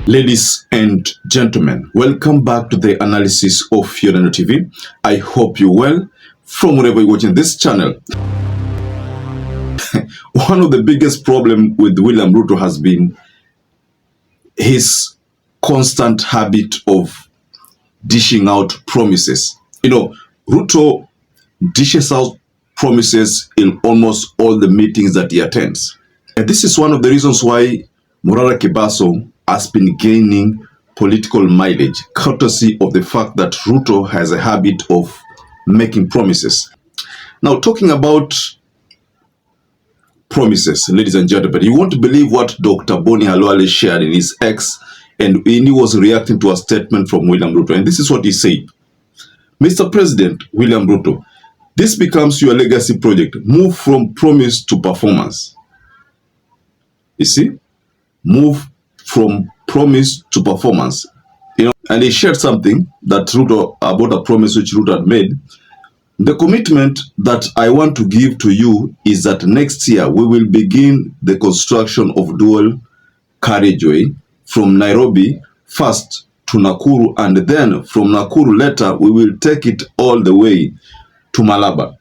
Ladies and gentlemen, welcome back to the analysis of YOLENO TV. I hope you're well from wherever you're watching this channel. One of the biggest problems with William Ruto has been his constant habit of dishing out promises. Ruto dishes out promises in almost all the meetings that he attends. And this is one of the reasons why Murara Kibaso has been gaining political mileage, courtesy of the fact that Ruto has a habit of making promises. Now, talking about promises, ladies and gentlemen, you won't believe what Dr. Boni Khalwale shared in his X, and he was reacting to a statement from William Ruto. And this is what he said. Mr. President William Ruto, this becomes your legacy project. Move from promise to performance. You see? Move from promise to performance. And he shared something that Ruto, about a promise which Ruto had made. The commitment that I want to give to you is that next year we will begin the construction of dual carriageway from Nairobi first to Nakuru, and then from Nakuru later we will take it all the way to Malaba.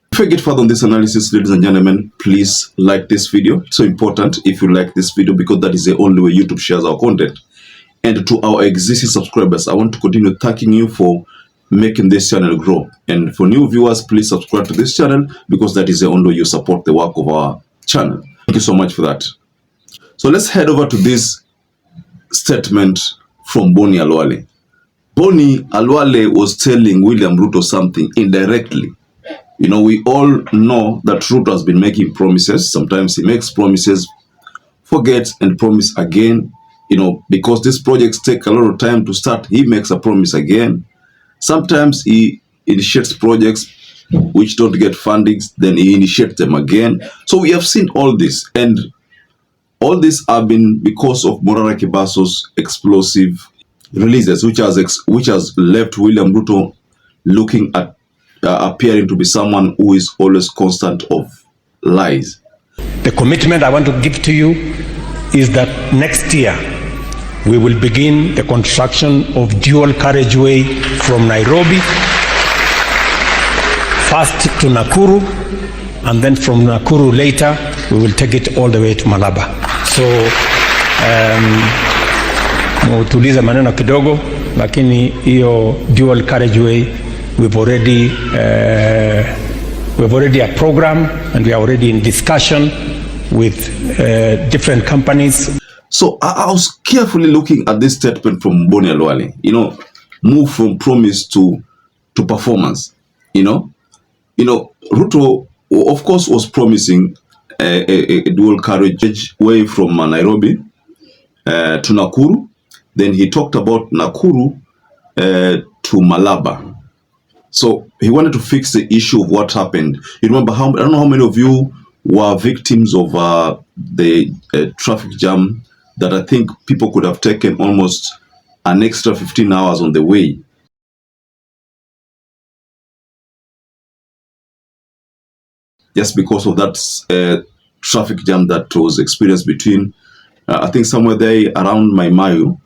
Before I get further on this analysis, ladies and gentlemen, please like this video. It's so important if you like this video, because that is the only way YouTube shares our content. And to our existing subscribers, I want to continue thanking you for making this channel grow. And for new viewers, please subscribe to this channel, because that is the only way you support the work of our channel. Thank you so much for that. So let's head over to this statement from Boni Khalwale. Boni Khalwale was telling William Ruto something indirectly. We all know that Ruto has been making promises. Sometimes he makes promises, forgets, and promise again. Because these projects take a lot of time to start, he makes a promise again. Sometimes he initiates projects which don't get funding, then he initiates them again. So we have seen all this, and all this have been because of Murara Kibaso's explosive releases, which has left William Ruto looking at appearing to be someone who is always constant of lies. The commitment I want to give to you is that next year we will begin the construction of dual carriageway from Nairobi first to Nakuru, and then from Nakuru later we will take it all the way to Malaba. So tuliza maneno kidogo, lakini hiyo dual carriageway we've already a program, and we are already in discussion with different companies. So I was carefully looking at this statement from Boni Khalwale. Move from promise to performance. Ruto, of course, was promising a dual carriageway from Nairobi to Nakuru. Then he talked about Nakuru to Malaba. So he wanted to fix the issue of what happened. You remember, I don't know how many of you were victims of the traffic jam that I think people could have taken almost an extra 15 hours on the way. Just because of that traffic jam that was experienced between, I think somewhere there around Maimayu,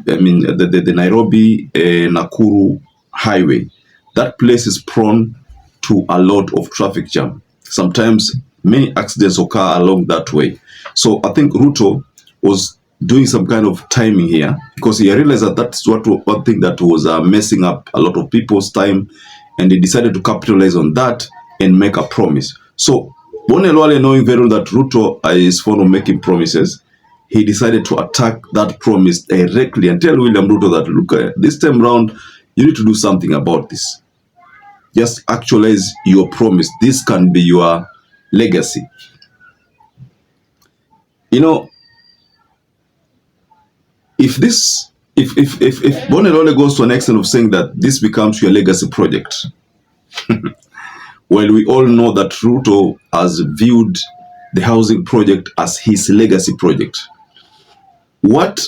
the Nairobi Nakuru highway. That place is prone to a lot of traffic jam. Sometimes many accidents occur along that way. So I think Ruto was doing some kind of timing here, because he realized that that's one thing that was messing up a lot of people's time, and he decided to capitalize on that and make a promise. So Boni Khalwale, knowing very well that Ruto is fond of making promises, he decided to attack that promise directly and tell William Ruto that, look, this time round, you need to do something about this. Just actualize your promise. This can be your legacy. If Boni Khalwale goes to an extent of saying that this becomes your legacy project, well, we all know that Ruto has viewed the housing project as his legacy project. What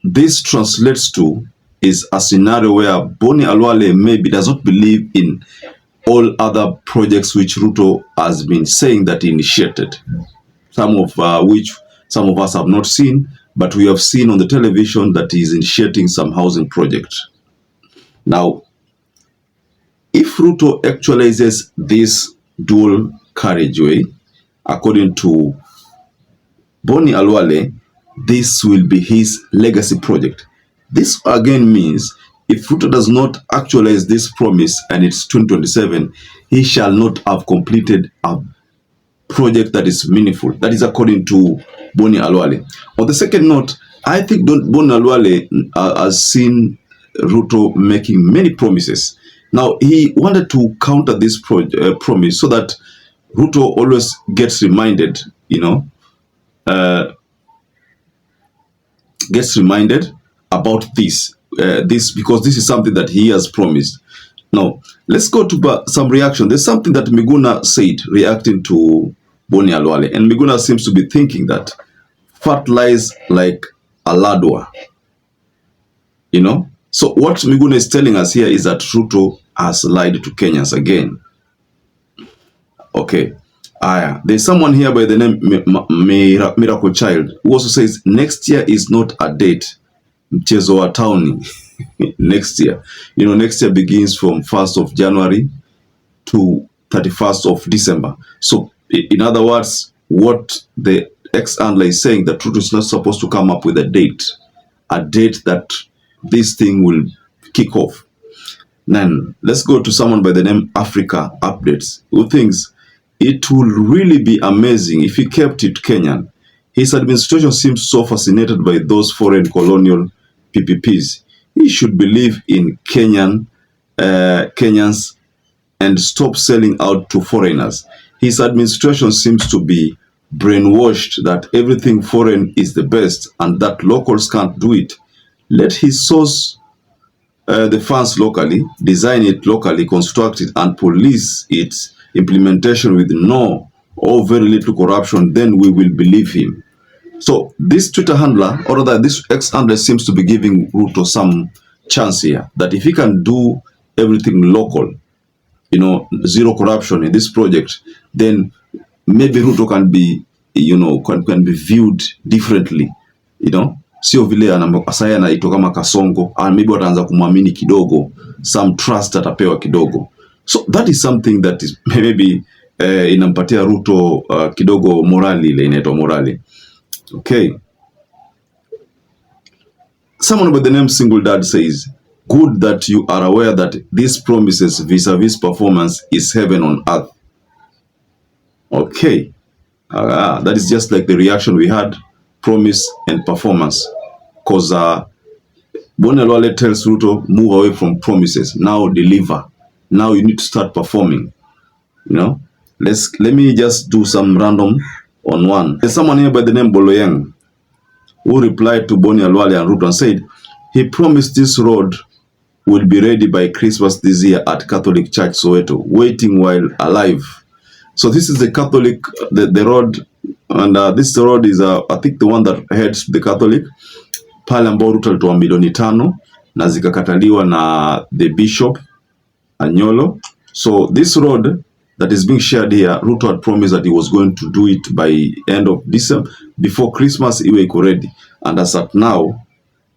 this translates to is a scenario where Boni Khalwale maybe does not believe in all other projects which Ruto has been saying that he initiated, some of which some of us have not seen, but we have seen on the television that he is initiating some housing project. Now, if Ruto actualizes this dual carriageway, according to Boni Khalwale, this will be his legacy project. This again means if Ruto does not actualize this promise and it's 2027, he shall not have completed a project that is meaningful. That is according to Boni Khalwale. On the second note, I think Boni Khalwale has seen Ruto making many promises. Now, he wanted to counter this promise so that Ruto always gets reminded, about this, because this is something that he has promised. Now, let's go to some reaction. There's something that Miguna said reacting to Boni Khalwale, and Miguna seems to be thinking that fat lies like a ladwa. So what Miguna is telling us here is that Ruto has lied to Kenyans again. Okay. There's someone here by the name Miracle Child who also says next year is not a date. Mchezo wa tauni. Next year. Next year begins from 1st of January to 31st of December. So, in other words, what the ex-handler is saying, that Ruto is not supposed to come up with a date that this thing will kick off. Then, let's go to someone by the name Africa Updates, who thinks it will really be amazing if he kept it Kenyan. His administration seems so fascinated by those foreign colonial PPPs. He should believe in Kenyans and stop selling out to foreigners. His administration seems to be brainwashed that everything foreign is the best and that locals can't do it. Let his source the funds locally, design it locally, construct it, and police its implementation with no or very little corruption, then we will believe him. So this Twitter handler, or rather this ex-handler, seems to be giving Ruto some chance here, that if he can do everything local, zero corruption in this project, then maybe Ruto can be, can be viewed differently, sio vile asaya anaitwa kama Kasongo, and maybe wataanza kumwamini kidogo, some trust atapewa kidogo. So that is something that is maybe inampatia Ruto kidogo morali, ile inaitwa morali. Okay. Someone by the name Single Dad says, good that you are aware that these promises vis-a-vis performance is heaven on earth. Okay. That is just like the reaction we had, promise and performance. Because Boni Khalwale tells Ruto, move away from promises. Now deliver. Now you need to start performing. Let me just do some random on one. There's someone here by the name Boloyang who replied to Boni Khalwale and Ruto and said, he promised this road will be ready by Christmas this year at Catholic Church Soweto, waiting while alive. So this is the Catholic, the road, and this road is, I think, the one that heads to the Catholic. Pale ambao Ruto alitoa milioni 5 na zikakataliwa na the Bishop Anyolo. So this road that is being shared here, Ruto had promised that he was going to do it by end of December, before Christmas, iwe iko ready. And as at now,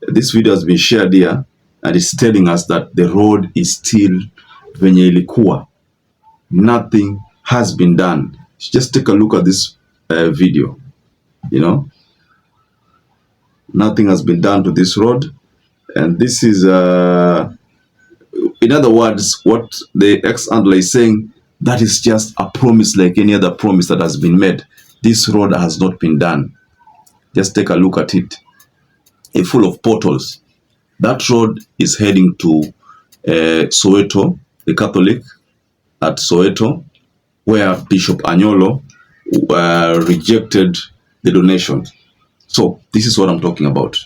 this video has been shared here, and it's telling us that the road is still venye ilikuwa. Nothing has been done. Just take a look at this video. Nothing has been done to this road, and this is, in other words, what the ex-handler is saying, that is just a promise like any other promise that has been made. This road has not been done. Just take a look at it. It's full of potholes. That road is heading to Soweto, the Catholic at Soweto, where Bishop Anyolo rejected the donations. So this is what I'm talking about.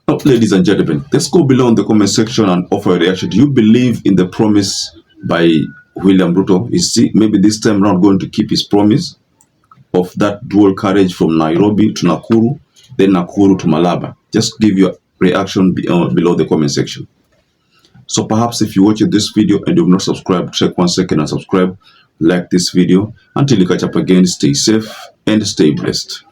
Now, ladies and gentlemen, let's go below in the comment section and offer a reaction. Do you believe in the promise by William Ruto? Is he maybe this time around going to keep his promise of that dual carriage from Nairobi to Nakuru, then Nakuru to Malaba? Just give your reaction below the comment section. So perhaps if you watch this video and you have not subscribed, take 1 second and subscribe, like this video. Until you catch up again, stay safe and stay blessed.